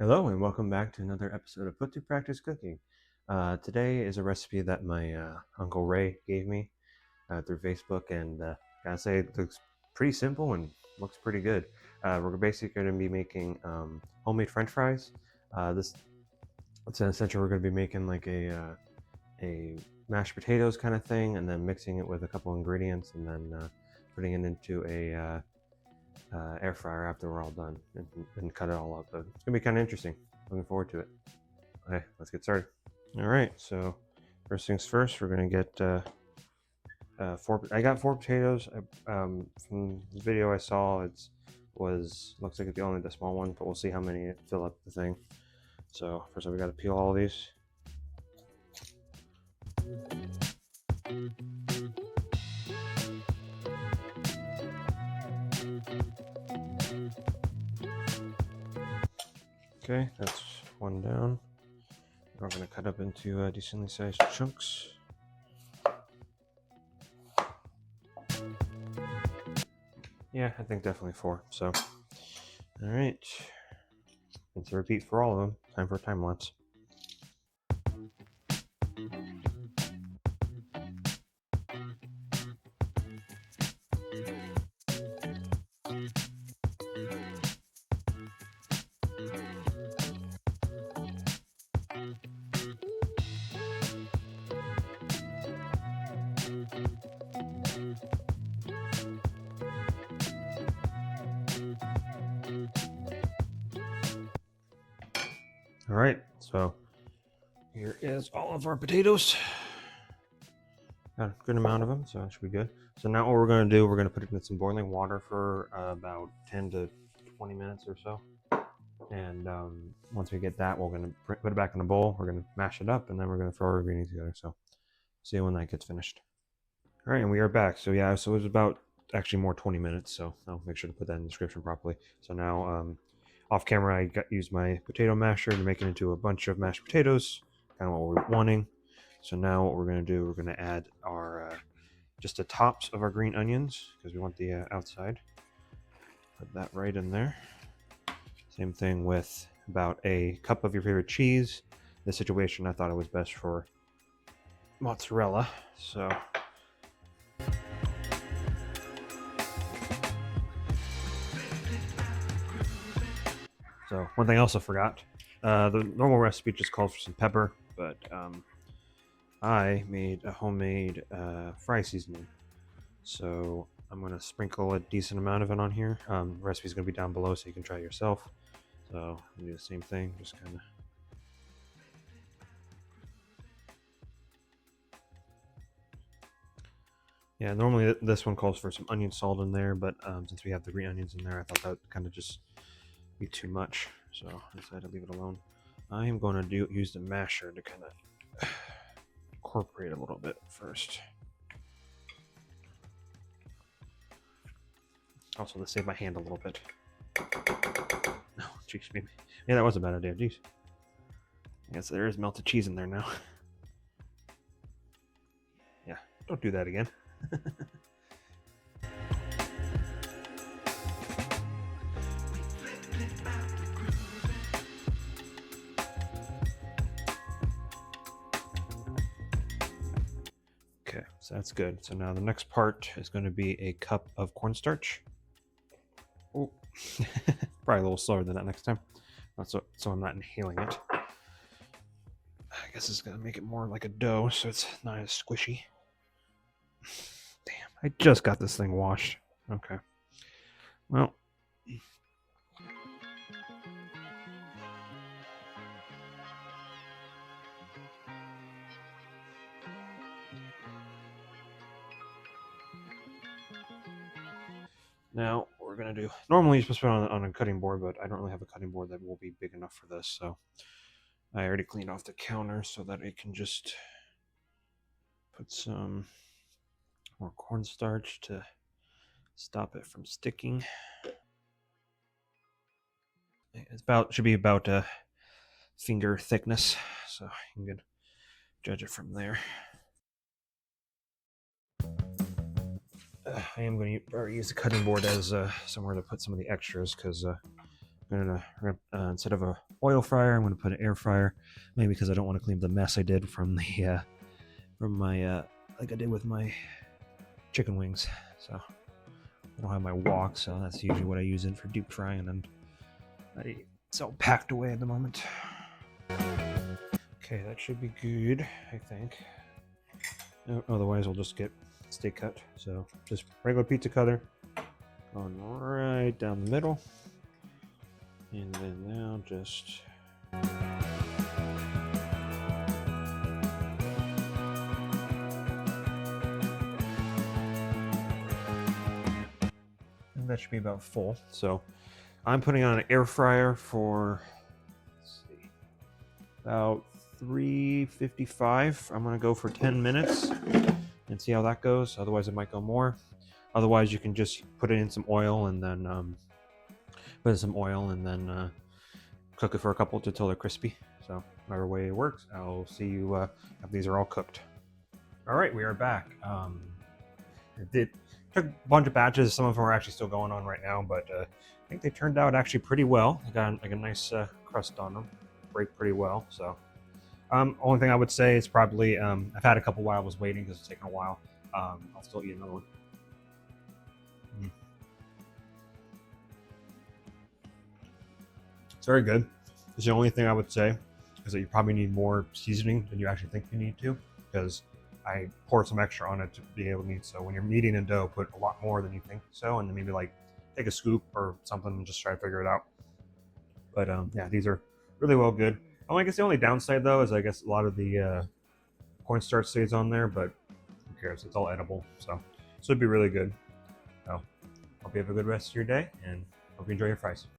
Hello and welcome back to another episode of Put to Practice Cooking. Today is a recipe that my Uncle Ray gave me through Facebook, and gotta say it looks pretty simple and looks pretty good. We're basically going to be making homemade French fries. This it's essentially we're going to be making like a mashed potatoes kind of thing, and then mixing it with a couple ingredients, and then putting it into a air fryer after we're all done, and cut it all up. But it's gonna be kind of interesting. Looking forward to it. Okay, let's get started. All right, so first things first, we're gonna get four. I got four potatoes. From the video I saw, looks like it's only the small one, but we'll see how many fill up the thing. So first, we got to peel all of these. Okay, that's one down. We're going to cut up into decently sized chunks. Yeah, I think definitely four. So, all right. It's a repeat for all of them. Time for a time lapse. All right, so here is all of our potatoes. Got a good amount of them, so that should be good. So now what we're going to do, we're going to put it in some boiling water for about 10 to 20 minutes or so. And once we get that, we're going to put it back in a bowl. We're going to mash it up, and then we're going to throw our ingredients together. So see you when that gets finished. All right, and we are back. So yeah, so it was about actually more 20 minutes. So I'll make sure to put that in the description properly. So now off camera, I used my potato masher to make it into a bunch of mashed potatoes, kind of what we're wanting. So now what we're going to do, we're going to add our just the tops of our green onions because we want the outside. Put that right in there. Same thing with about a cup of your favorite cheese. In this situation, I thought it was best for mozzarella. So one thing I also forgot, the normal recipe just calls for some pepper, but I made a homemade fry seasoning. So I'm going to sprinkle a decent amount of it on here. The recipe is going to be down below so you can try it yourself. So I'm do the same thing, just kind of. Yeah, normally this one calls for some onion salt in there, but since we have the green onions in there, I thought that would kind of just be too much. So I decided to leave it alone. I am going to use the masher to kind of incorporate a little bit first. Also, to save my hand a little bit. No, jeez, maybe. Yeah, that was a bad idea. Jeez. I guess there is melted cheese in there now. Yeah, don't do that again. Okay, so that's good. So now the next part is going to be a cup of cornstarch. Oh, probably a little slower than that next time. So I'm not inhaling it. I guess it's going to make it more like a dough, so it's not as squishy. Damn, I just got this thing washed. Okay. Well. Now we're gonna do. Normally you're supposed to put it on a cutting board, but I don't really have a cutting board that will be big enough for this. So I already cleaned off the counter so that it can just put some more cornstarch to stop it from sticking. It's should be about a finger thickness, so you can judge it from there. I am going to use the cutting board as somewhere to put some of the extras because Instead of a oil fryer, I'm gonna put an air fryer, maybe because I don't want to clean the mess I did from the from my like I did with my chicken wings. So I don't have my wok, so that's usually what I use it for deep frying, and it's all packed away at the moment. Okay, that should be good, I think. Otherwise, I'll just get steak cut. So just regular pizza cutter, going right down the middle, and then now just. And that should be about full. So I'm putting on an air fryer for, let's see, about 355. I'm gonna go for 10 minutes and see how that goes. Otherwise, it might go more. Otherwise, you can just put it in some oil and then cook it for a couple until they're crispy. So whatever way it works, I'll see you after these are all cooked. All right, we are back. It took a bunch of batches. Some of them are actually still going on right now, but I think they turned out actually pretty well. They got like a nice crust on them, break pretty well. So only thing I would say is probably I've had a couple while I was waiting because it's taking a while. I'll still eat another one. It's very good. It's the only thing I would say is that you probably need more seasoning than you actually think you need to, because I poured some extra on it to be able to eat. So when you're kneading a dough, put a lot more than you think so, and then maybe like take a scoop or something and just try to figure it out. But yeah, these are really well good. I guess the only downside though is I guess a lot of the cornstarch stays on there, but who cares? It's all edible, so it'd be really good. So hope you have a good rest of your day, and hope you enjoy your fries.